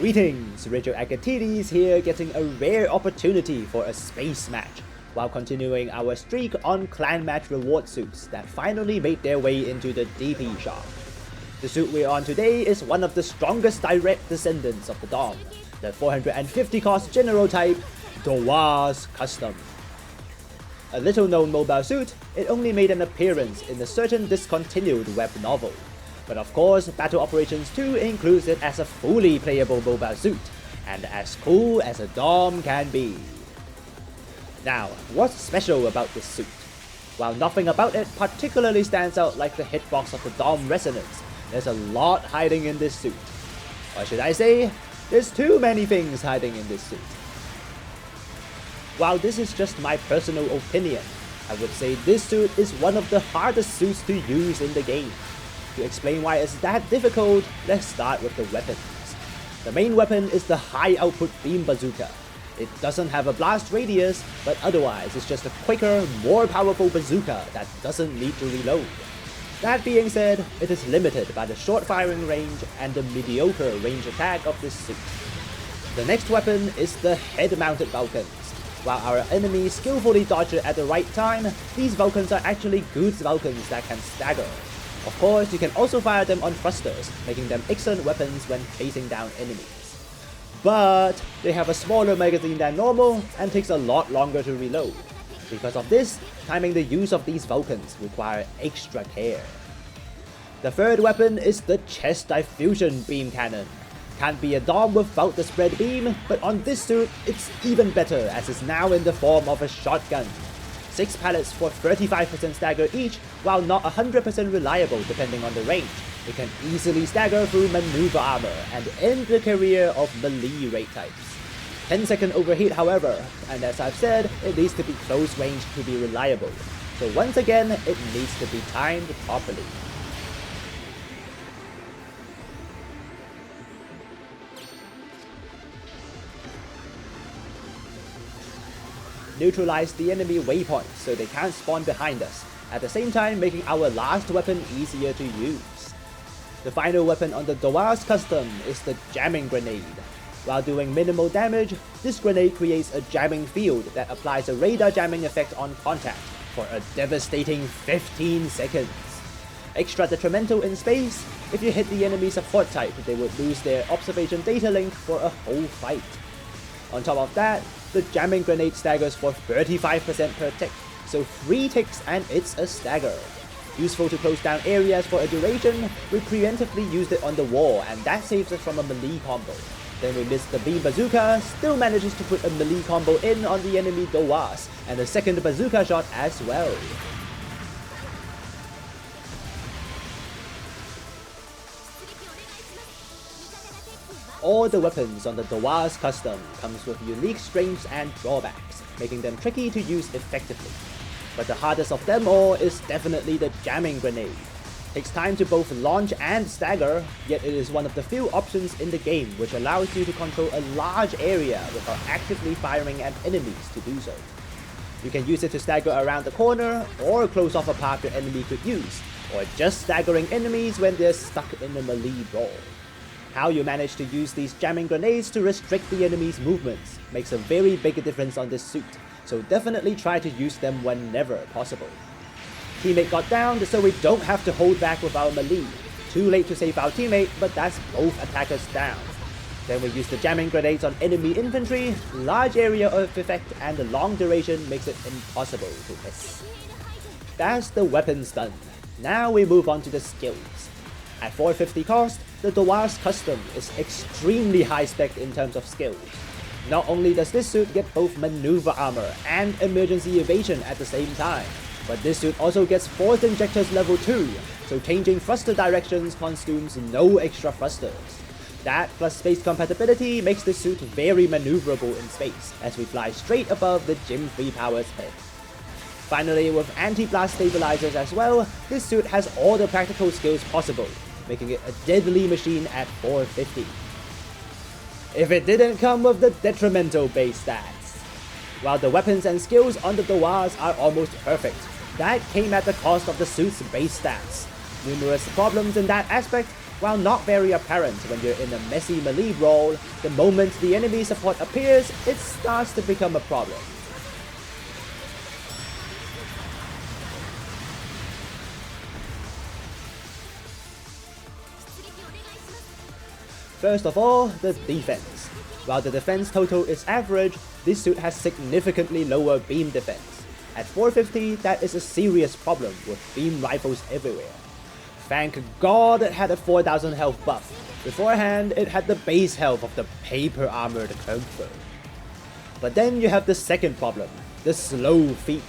Greetings, Rigil Agateiades here, getting a rare opportunity for a space match, while continuing our streak on clan match reward suits that finally made their way into the DP shop. The suit we're on today is one of the strongest direct descendants of the Dom, the 450 cost general type, Dowas Custom. A little known mobile suit, it only made an appearance in a certain discontinued web novel. But of course, Battle Operations 2 includes it as a fully playable mobile suit, and as cool as a Dom can be. Now, what's special about this suit? While nothing about it particularly stands out like the hitbox of the Dom Resonance, there's a lot hiding in this suit. Or should I say, there's too many things hiding in this suit. While this is just my personal opinion, I would say this suit is one of the hardest suits to use in the game. To explain why it's that difficult, let's start with the weapons. The main weapon is the high output beam bazooka. It doesn't have a blast radius, but otherwise it's just a quicker, more powerful bazooka that doesn't need to reload. That being said, it is limited by the short firing range and the mediocre range attack of this suit. The next weapon is the head-mounted Vulcans. While our enemies skillfully dodge it at the right time, these Vulcans are actually good Vulcans that can stagger. Of course, you can also fire them on thrusters, making them excellent weapons when chasing down enemies. But they have a smaller magazine than normal and takes a lot longer to reload. Because of this, timing the use of these Vulcans require extra care. The third weapon is the chest diffusion beam cannon. Can't be a Dom without the spread beam, but on this suit, it's even better as it's now in the form of a shotgun. 6 pallets for 35% stagger each, while not 100% reliable depending on the range. It can easily stagger through maneuver armor and end the career of melee raid types. 10-second overheat however, and as I've said, it needs to be close range to be reliable. So once again, it needs to be timed properly. Neutralize the enemy waypoints so they can't spawn behind us, at the same time making our last weapon easier to use. The final weapon on the Dowas Custom is the jamming grenade. While doing minimal damage, this grenade creates a jamming field that applies a radar jamming effect on contact for a devastating 15 seconds. Extra detrimental in space, if you hit the enemy support type, they would lose their observation data link for a whole fight. On top of that, the jamming grenade staggers for 35% per tick, so 3 ticks and it's a stagger. Useful to close down areas for a duration, we preemptively used it on the wall and that saves us from a melee combo. Then we missed the beam bazooka, still manages to put a melee combo in on the enemy Dowas, and a second bazooka shot as well. All the weapons on the Dowas Custom comes with unique strengths and drawbacks, making them tricky to use effectively. But the hardest of them all is definitely the jamming grenade. Takes time to both launch and stagger, yet it is one of the few options in the game which allows you to control a large area without actively firing at enemies to do so. You can use it to stagger around the corner, or close off a path your enemy could use, or just staggering enemies when they're stuck in a melee brawl. How you manage to use these jamming grenades to restrict the enemy's movements makes a very big difference on this suit, so definitely try to use them whenever possible. Teammate got downed, so we don't have to hold back with our melee. Too late to save our teammate, but that's both attackers down. Then we use the jamming grenades on enemy infantry, large area of effect and the long duration makes it impossible to miss. That's the weapons done. Now we move on to the skills. At 450 cost, the Dowas Custom is extremely high spec in terms of skills. Not only does this suit get both maneuver armor and emergency evasion at the same time, but this suit also gets force injectors level 2, so changing thruster directions consumes no extra thrusters. That plus space compatibility makes this suit very maneuverable in space, as we fly straight above the Gym 3 Power's head. Finally, with anti-blast stabilizers as well, this suit has all the practical skills possible, making it a deadly machine at 450. If it didn't come with the detrimental base stats. While the weapons and skills on the Dowas are almost perfect, that came at the cost of the suit's base stats. Numerous problems in that aspect, While not very apparent when you're in a messy melee brawl, the moment the enemy support appears, it starts to become a problem. First of all, the defense. While the defense total is average, this suit has significantly lower beam defense. At 450, that is a serious problem with beam rifles everywhere. Thank God it had a 4000 health buff. Beforehand, it had the base health of the paper armored comfort. But then you have the second problem, the slow feet.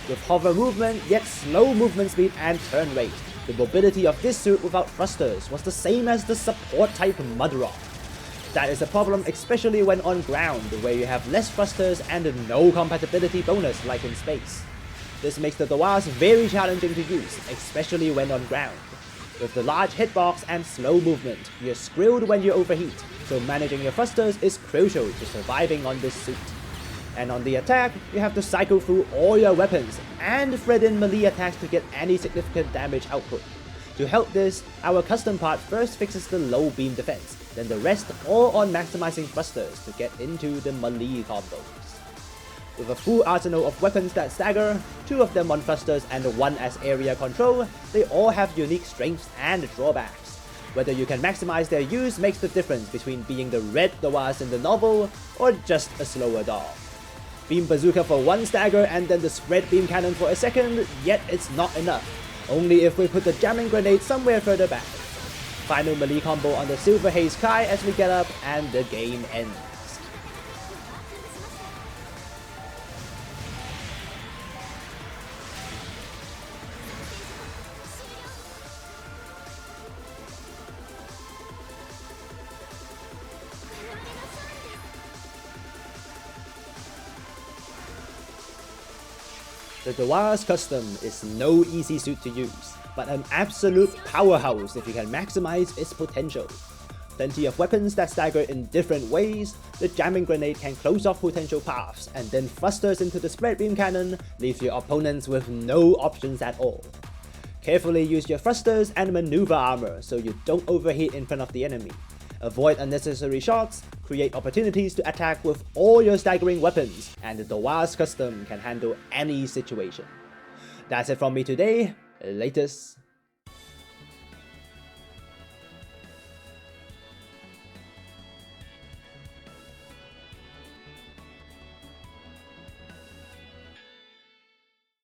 With hover movement, yet slow movement speed and turn rate, the mobility of this suit without thrusters was the same as the support type Mudrock. That is a problem especially when on ground, where you have less thrusters and no compatibility bonus like in space. This makes the Dowas very challenging to use, especially when on ground. With the large hitbox and slow movement, you're screwed when you overheat, so managing your thrusters is crucial to surviving on this suit. And on the attack, you have to cycle through all your weapons and thread in melee attacks to get any significant damage output. To help this, our custom part first fixes the low beam defense, then the rest all on maximizing thrusters to get into the melee combos. With a full arsenal of weapons that stagger, 2 of them on thrusters and 1 as area control, they all have unique strengths and drawbacks. Whether you can maximize their use makes the difference between being the red Dowas in the novel or just a slower dog. Beam bazooka for 1 stagger and then the spread beam cannon for a second, yet it's not enough. Only if we put the jamming grenade somewhere further back. Final melee combo on the Silver Haze Kai as we get up and the game ends. The Dowas Custom is no easy suit to use, but an absolute powerhouse if you can maximize its potential. Plenty of weapons that stagger in different ways, the jamming grenade can close off potential paths, and then thrusters into the spread beam cannon leaves your opponents with no options at all. Carefully use your thrusters and maneuver armor so you don't overheat in front of the enemy. Avoid unnecessary shots, create opportunities to attack with all your staggering weapons, and the Dowas Custom can handle any situation. That's it from me today, latest.